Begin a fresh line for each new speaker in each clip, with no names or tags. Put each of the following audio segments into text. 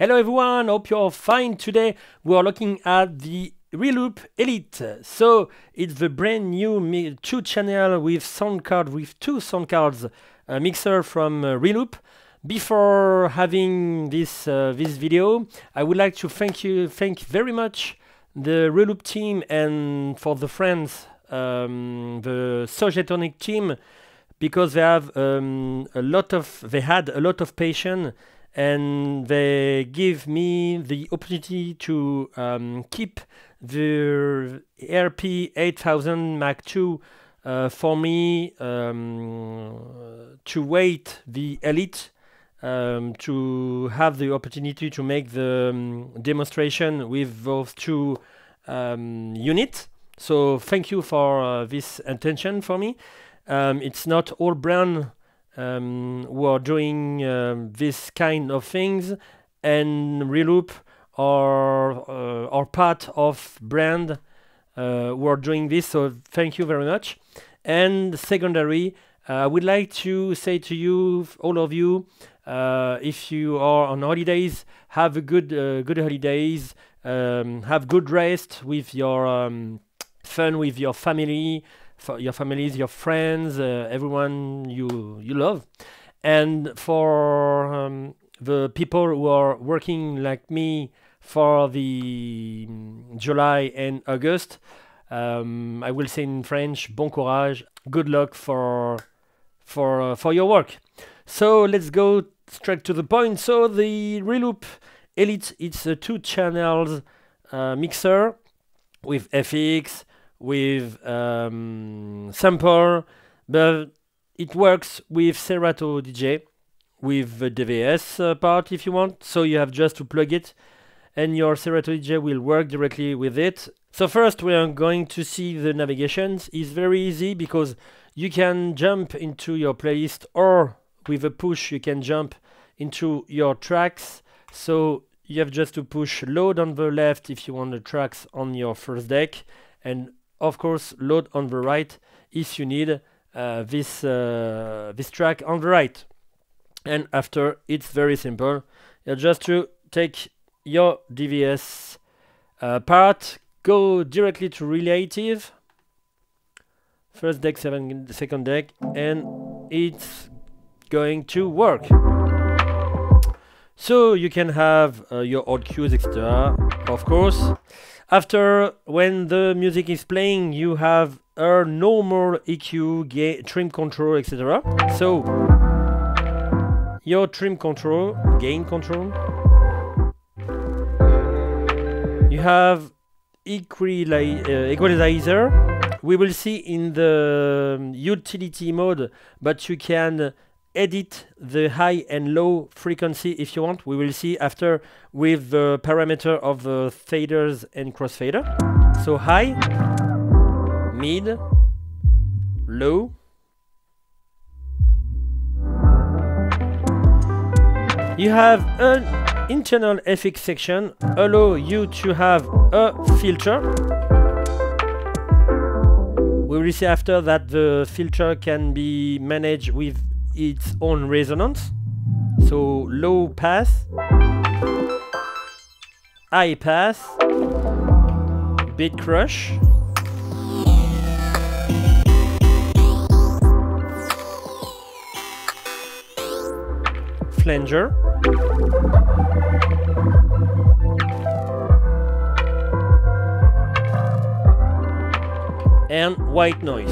Hello everyone, hope you're fine. Today we are looking at the Reloop Elite. So it's the brand new 2 channel with sound card, with 2 sound cards mixer from Reloop. Before having this video, I would like to thank very much the Reloop team and for the friends, the Sogetonic team, because they have they had a lot of patience, and they give me the opportunity to keep the RP 8000 Mark II for me to wait the Elite to have the opportunity to make the demonstration with those 2 units. So thank you for this attention for me. It's not all brand who are doing this kind of things, and Reloop are part of brand who are doing this, so thank you very much. And secondary, I would like to say to you, all of you, if you are on holidays, have a good holidays, have good rest with your fun with your family, for your families, your friends, everyone you love. And for the people who are working like me for the July and August, I will say in French, bon courage, good luck for your work. So let's go straight to the point. So the Reloop Elite, it's a 2 channels mixer with FX, with sample, but it works with Serato DJ, with the DVS part if you want. So you have just to plug it and your Serato DJ will work directly with it. So first we are going to see the navigations. It's very easy because you can jump into your playlist, or with a push you can jump into your tracks. So you have just to push load on the left if you want the tracks on your first deck, and of course load on the right if you need this track on the right. And after, it's very simple. You just to take your DVS part, go directly to relative, first deck, second deck, and it's going to work. So you can have your odd cues, etc. Of course. After, when the music is playing, you have a normal EQ, trim control, etc. So your trim control, gain control. You have equalizer. We will see in the utility mode, but you can edit the high and low frequency if you want. We will see after with the parameter of the faders and crossfader. So high, mid, low. You have an internal FX section, allow you to have a filter. We will see after that the filter can be managed with its own resonance. So low pass, high pass, beat crush, flanger, and white noise.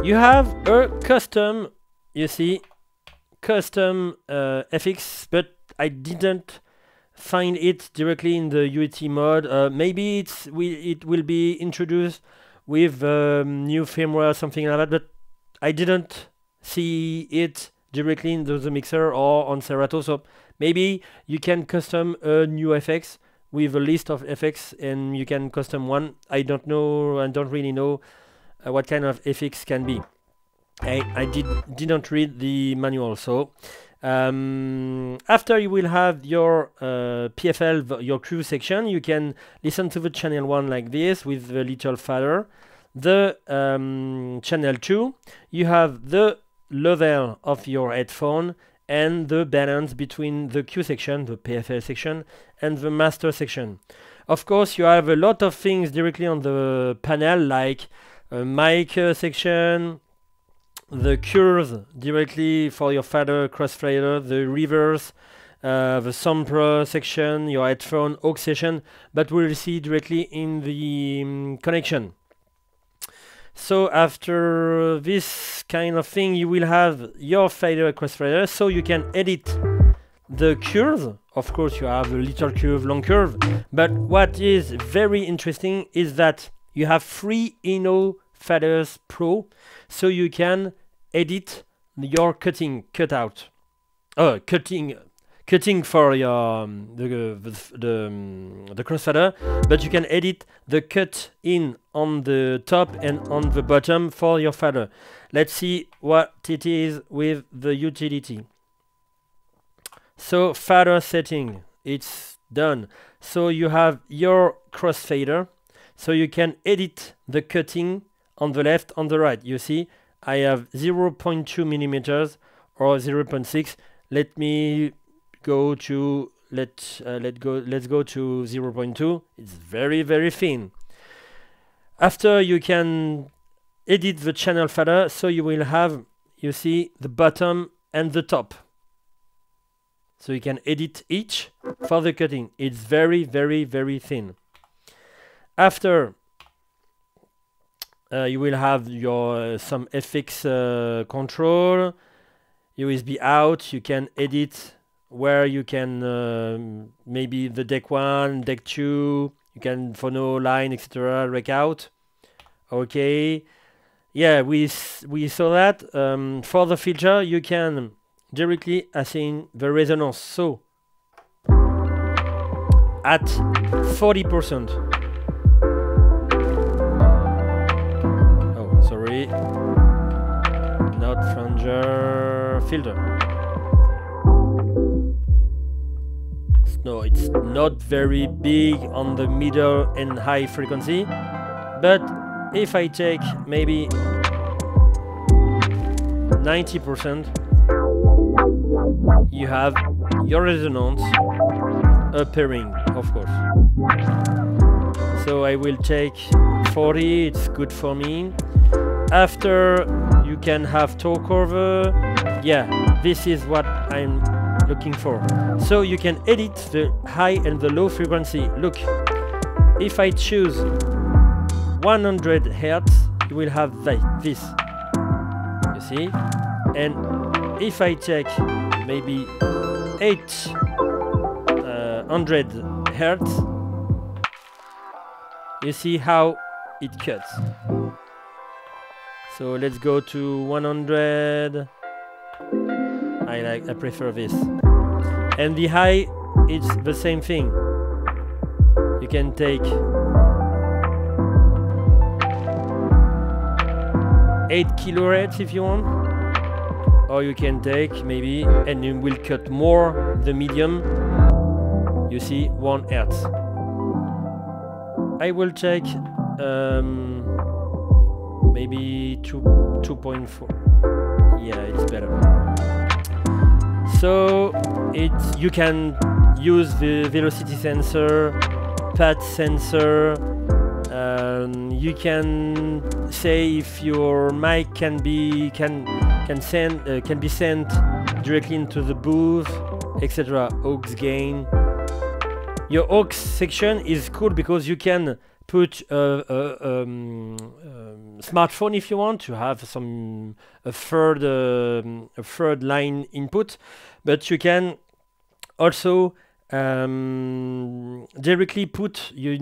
You have a custom, you see, custom FX, but I didn't find it directly in the UET mode. Maybe it will be introduced with new firmware, something like that, but I didn't see it directly in the mixer or on Serato. So maybe you can custom a new FX with a list of FX, and you can custom one. I don't know, I don't really know what kind of FX can be. I didn't read the manual, so After you will have your PFL, your crew section, you can listen to the channel 1 like this with the little fader. The channel 2, you have the level of your headphone and the balance between the Q section, the PFL section, and the master section. Of course, you have a lot of things directly on the panel, like a mic section, the curves directly for your fader, crossfader, the reverse, the sampler section, your headphone, aux section, but we'll see directly in the connection. So after this kind of thing, you will have your fader, crossfader, so you can edit the curves. Of course, you have a little curve, long curve, but what is very interesting is that you have 3 Eno Faders Pro, so you can edit your cutting for your the crossfader, but you can edit the cut in on the top and on the bottom for your fader. Let's see what it is with the utility. So fader setting, it's done. So you have your crossfader, so you can edit the cutting on the left, on the right. You see, I have 0.2 millimeters or 0.6. Let me go to let's go to 0.2. It's very thin. After, you can edit the channel fader, so you will have, you see, the bottom and the top. So you can edit each for the cutting. It's very thin. After, you will have your some FX control, USB out. You can edit where you can maybe the deck 1, deck 2. You can phono, line, etc. rec out. Okay. Yeah, we saw that. For the filter, you can directly assign the resonance. So at 40%. Oh, sorry. Not flanger filter. No, it's not very big on the middle and high frequency, but if I take maybe 90%, you have your resonance appearing, of course. So I will take 40, it's good for me. After, you can have talk over. Yeah, this is what I'm looking for. So you can edit the high and the low frequency. Look, if I choose 100 Hertz, you will have this. You see? And if I take maybe 800 Hertz, you see how it cuts. So let's go to 100. I prefer this. And the high, it's the same thing. You can take 8 kilohertz if you want, or you can take maybe, and you will cut more the medium. You see, 1 hertz. I will take maybe 2.4. Yeah, it's better. So you can use the velocity sensor, path sensor. You can say if your mic can be sent directly into the booth, etc. Aux gain. Your aux section is cool because you can put a smartphone if you want to have a third line input, but you can also directly put you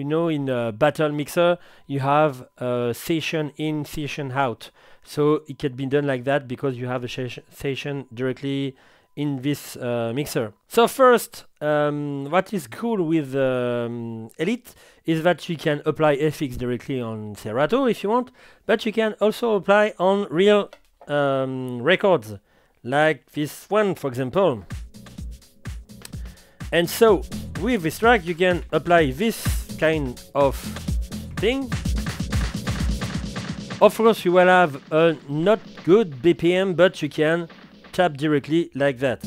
know in a battle mixer you have a session in, session out, so it can be done like that because you have a session directly in this mixer. So first, what is cool with Elite is that you can apply FX directly on Serato if you want, but you can also apply on real records like this one, for example. And so with this track you can apply this kind of thing. Of course you will have a not good BPM, but you can tap directly like that.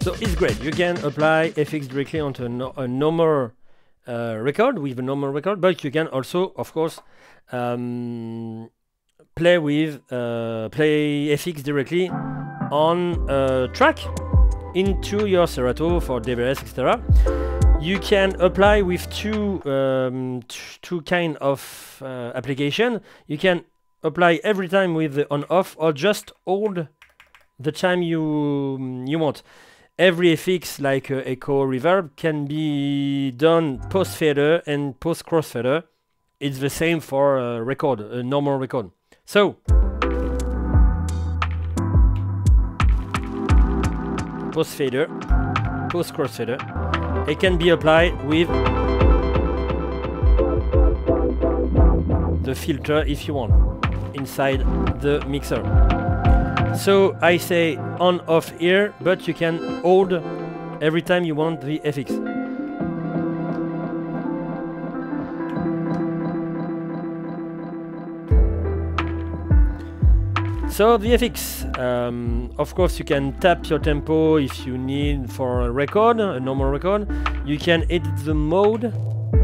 So it's great. You can apply FX directly onto a normal record, with a normal record, but you can also, of course, play FX directly on a track into your Serato for DVS, etc. You can apply with two kind of application. You can apply every time with the on-off, or just hold the time you want. Every FX, like echo, reverb, can be done post fader and post crossfader. It's the same for a record, a normal record. So post fader, post crossfader, it can be applied with the filter if you want inside the mixer. So I say on off here, but you can hold every time you want the FX. So the FX, of course you can tap your tempo if you need for a record, a normal record. You can edit the mode.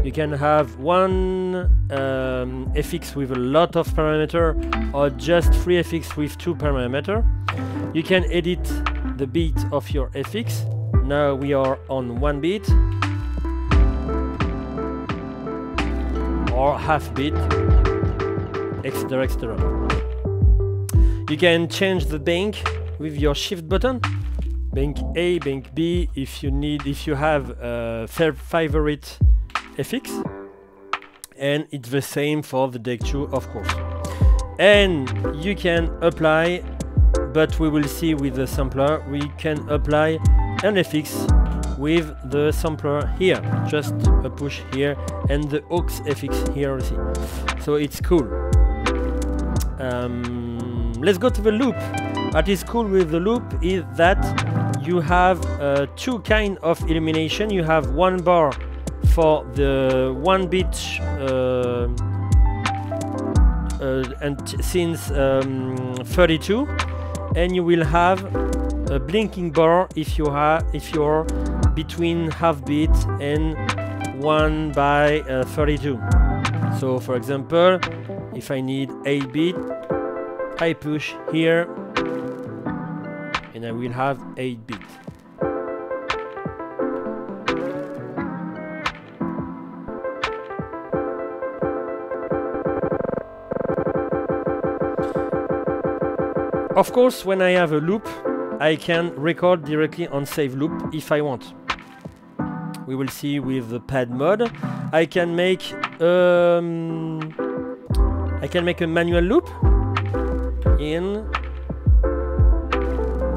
You can have one FX with a lot of parameter, or just 3 FX with 2 parameter. You can edit the beat of your FX. Now we are on 1 beat or half beat, etc, etc. You can change the bank with your shift button. Bank A, bank B, if you have a favorite FX, and it's the same for the deck 2, of course. And you can apply, but we will see with the sampler, we can apply an FX with the sampler here, just a push here, and the aux FX here also. So it's cool. Let's go to the loop. What is cool with the loop is that you have two kind of illumination. You have one bar for the 1 bit and since 32, and you will have a blinking bar if you're between half beat and 1 by 32. So for example, if I need 8 beat, I push here and I will have 8 beat. Of course, when I have a loop, I can record directly on save loop if I want. We will see with the pad mode. I can make a manual loop. In,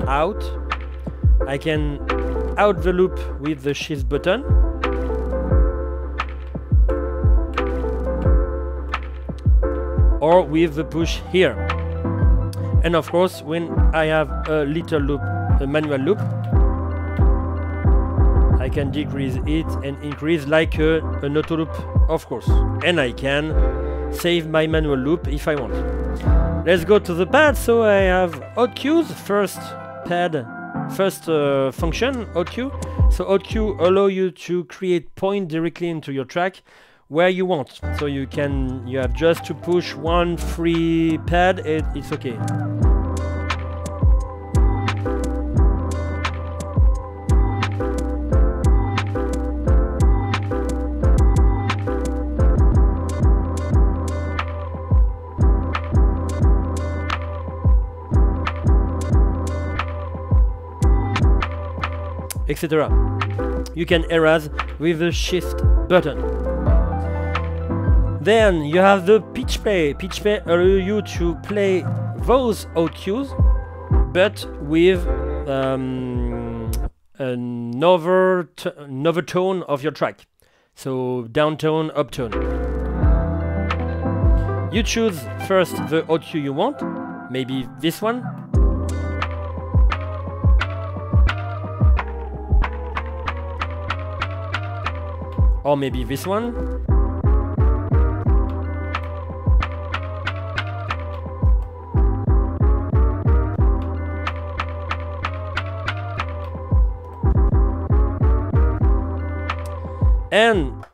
out. I can out the loop with the shift button. Or with the push here. And of course, when I have a little loop, a manual loop, I can decrease it and increase like an auto loop, of course. And I can save my manual loop if I want. Let's go to the pad. So I have out cues, first function, out cue. So out cue allow you to create point directly into your track where you want. So you have just to push one free pad and it's okay. Etc. You can erase with the shift button. Then you have the pitch play. Pitch play allows you to play those out cues, but with another tone of your track. So down tone, up tone. You choose first the audio you want, maybe this one. Or maybe this one. And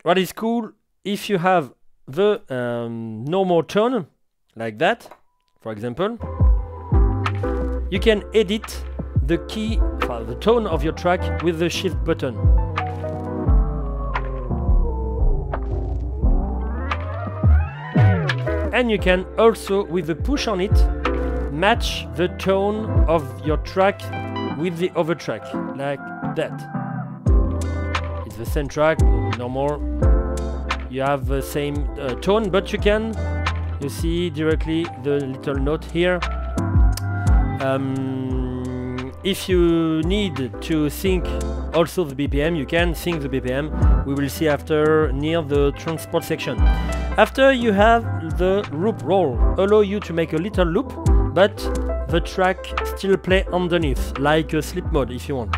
what is cool, if you have the normal tone, like that, for example, you can edit the key, the tone of your track with the shift button. And you can also, with the push on it, match the tone of your track with the other track, like that. It's the same track, normal. You have the same tone, but you see directly the little note here. If you need to sync also the BPM, you can sync the BPM. We will see after near the transport section. After you have the loop roll, allow you to make a little loop, but the track still play underneath, like a sleep mode if you want.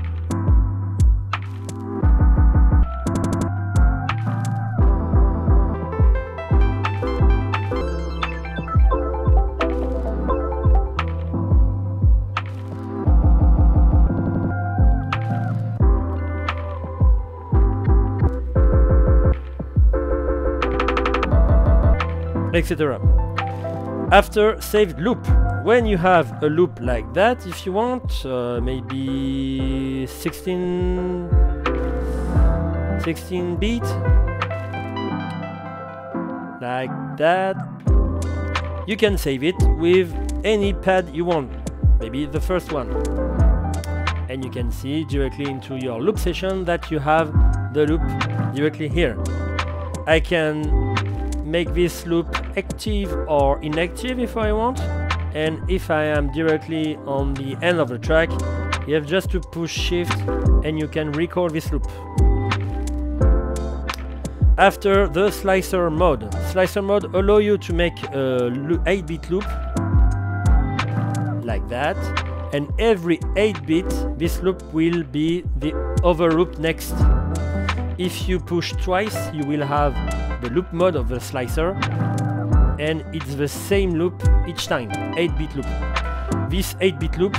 Etc. After saved loop, when you have a loop like that, if you want, maybe 16 beat, like that, you can save it with any pad you want, maybe the first one, and you can see directly into your loop session that you have the loop directly here. I can make this loop active or inactive if I want, and if I am directly on the end of the track, you have just to push shift and you can record this loop. After the slicer mode allow you to make a 8-bit loop like that, and every 8-bit this loop will be the other loop next. If you push twice, you will have the loop mode of the slicer, and it's the same loop each time, 8-bit loop. This 8-bit loop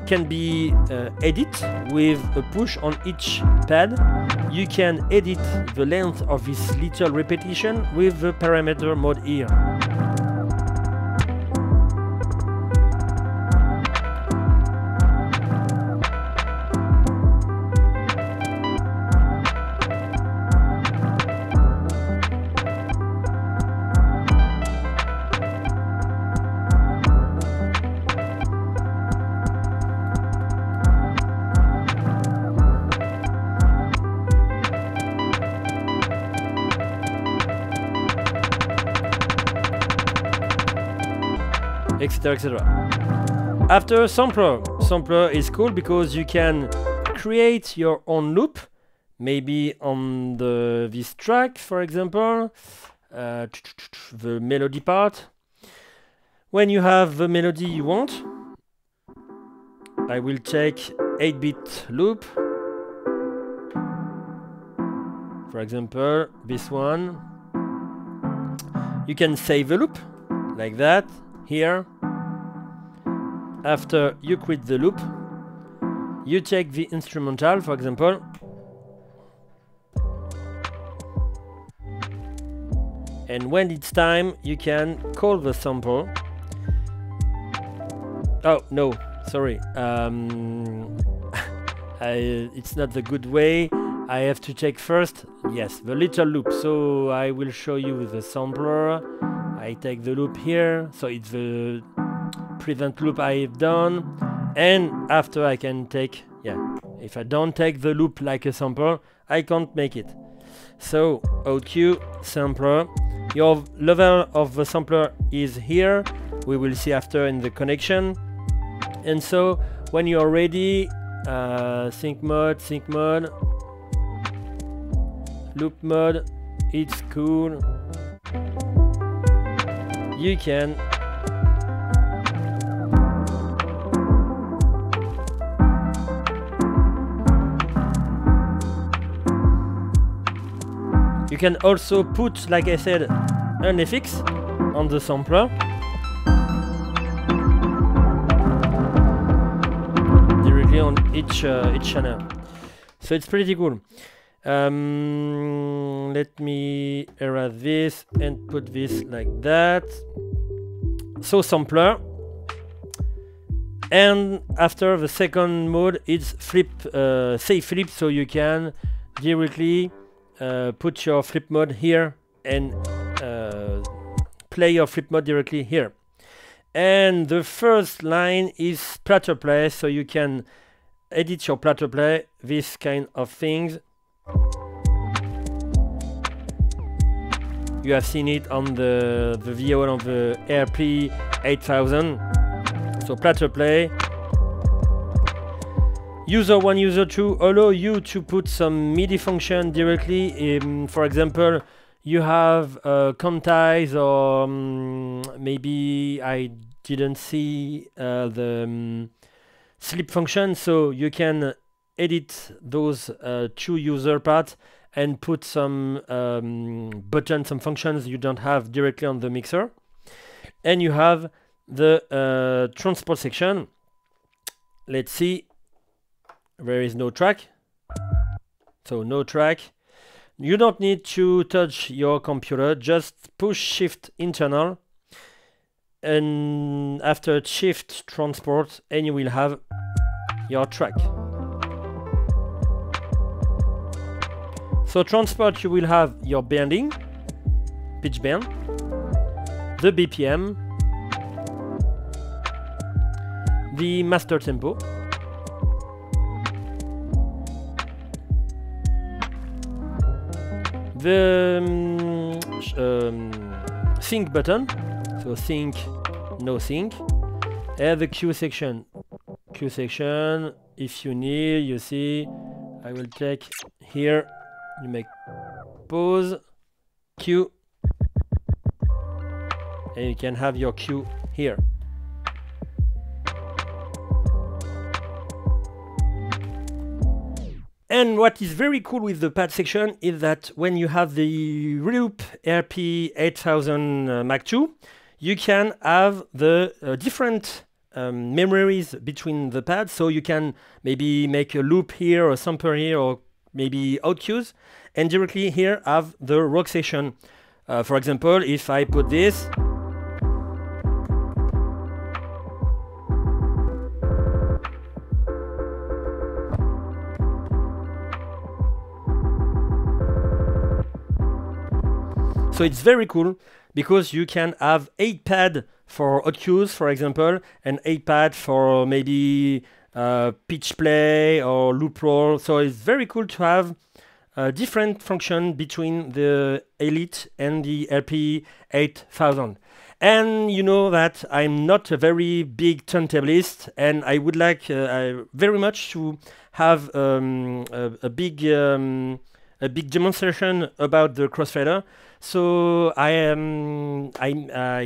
can be edited with a push on each pad. You can edit the length of this little repetition with the parameter mode here. Etc, etc. After sampler is cool because you can create your own loop, maybe on this track, for example, the melody part. When you have the melody you want, I will take 8-bit loop, for example this one. You can save the loop like that here. After you quit the loop, you take the instrumental, for example, and when it's time you can call the sample. Oh no, sorry, it's not the good way. I have to take first, yes, the little loop. So I will show you the sampler. I take the loop here, so it's the present loop I've done, and after I can take, if I don't take the loop like a sampler, I can't make it. So OQ sampler, your level of the sampler is here, we will see after in the connection. And so when you're ready, sync mode, loop mode, it's cool. you can also put, like I said, an FX on the sampler directly on each channel. So it's pretty cool. Let me erase this and put this like that. So sampler, and after the second mode it's flip, say flip, so you can directly put your flip mode here and play your flip mode directly here. And the first line is platter play, so you can edit your platter play, this kind of things. You have seen it on the video of the RP 8000. So platter play. User 1, user 2 allow you to put some MIDI function directly. For example, you have quantize, or maybe I didn't see the sleep function, so you can edit those two user parts and put some buttons, some functions you don't have directly on the mixer. And you have the transport section. Let's see. There is no track, so no track. You don't need to touch your computer, just push shift internal, and after shift transport, and you will have your track. So transport, you will have your bending, pitch bend, the BPM, the master tempo, the sync button, so sync, no sync, and the Q section. Q section, if you need, you see, I will take here, you make pause, Q, and you can have your Q here. And what is very cool with the pad section is that when you have the Reloop RP 8000 Mark II, you can have the different memories between the pads. So you can maybe make a loop here or sample here, or maybe out cues, and directly here have the rock session. For example, if I put this, so it's very cool because you can have 8 pads for hot cues, for example, and 8 pads for maybe pitch play or loop roll. So it's very cool to have different function between the Elite and the RP 8000. And you know that I'm not a very big turntablist, and I would like very much to have a big demonstration about the crossfader. So I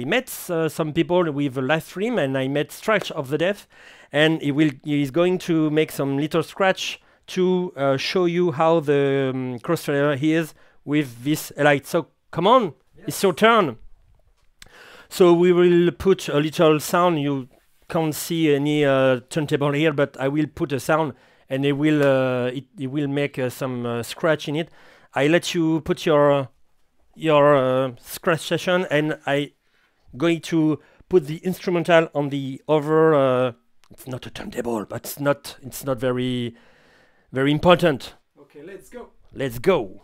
met some people with a live stream, and I met Stretch of the Deaf, and he's going to make some little scratch to show you how the crossfader is with this Elite. So come on, yes. It's your turn. So we will put a little sound. You can't see any turntable here, but I will put a sound, and it will make some scratch in it. I let you put your scratch session, and I going to put the instrumental on the other. It's not a turntable, but it's not very important.
Okay, let's go.
Let's go.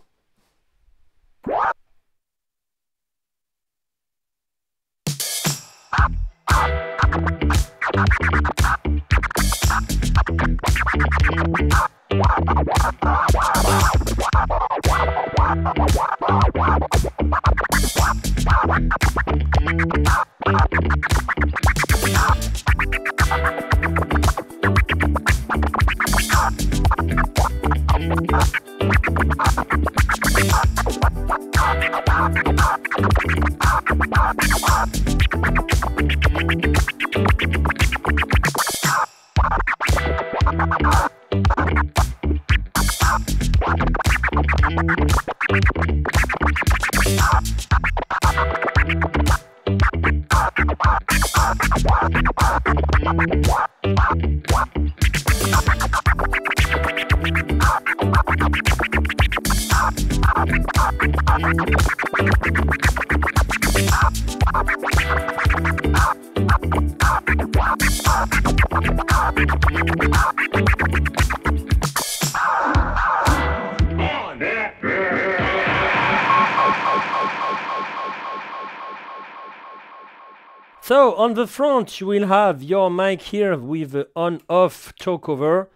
So on the front you will have your mic here with the on-off talkover.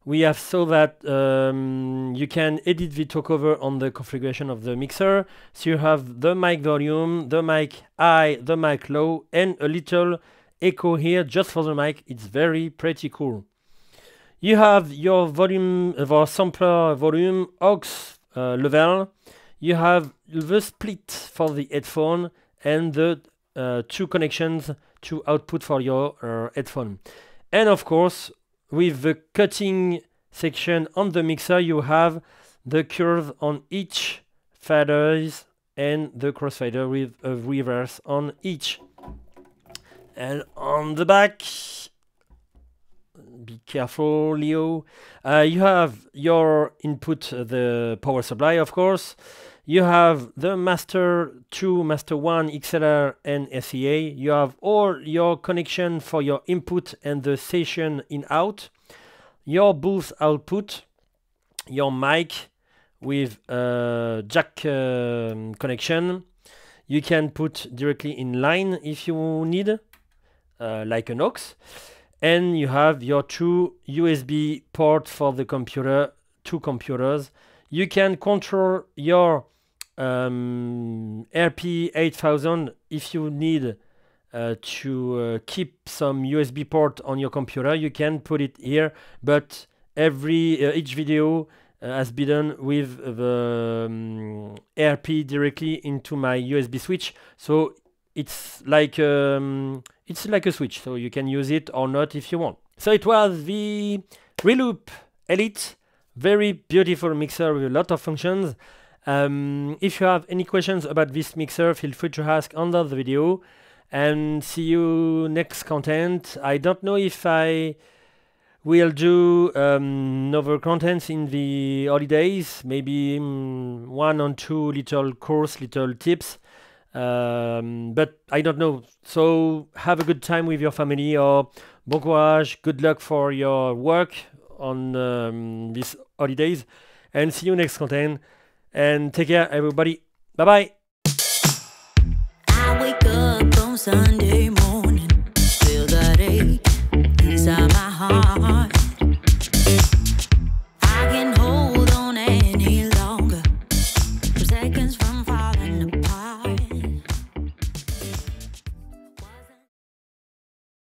We have so that you can edit the talkover on the configuration of the mixer. So you have the mic volume, the mic high, the mic low, and a little echo here just for the mic. It's very pretty cool. You have your volume, the sampler volume, aux level. You have the split for the headphone and the two connections to output for your headphone. And of course, with the cutting section on the mixer, you have the curve on each faders and the crossfader with a reverse on each. And on the back, be careful, Leo. You have your input, the power supply, of course. You have the Master 2, Master 1, XLR, and SEA. You have all your connection for your input and the session in-out. Your booth output. Your mic with jack connection. You can put directly in line if you need, like an aux. And you have your two USB ports for the computer, two computers. You can control your RP8000 if you need to keep some USB port on your computer. You can put it here, but each video has been done with the RP directly into my USB switch. So it's like a switch, so you can use it or not if you want. So it was the Reloop Elite, very beautiful mixer with a lot of functions. If you have any questions about this mixer, feel free to ask under the video, and see you next content. I don't know if I will do other contents in the holidays, maybe one or two little course, little tips, but I don't know. So have a good time with your family, or bon courage, good luck for your work on these holidays, and see you next content. And take care, everybody. Bye bye.
I wake up on Sunday.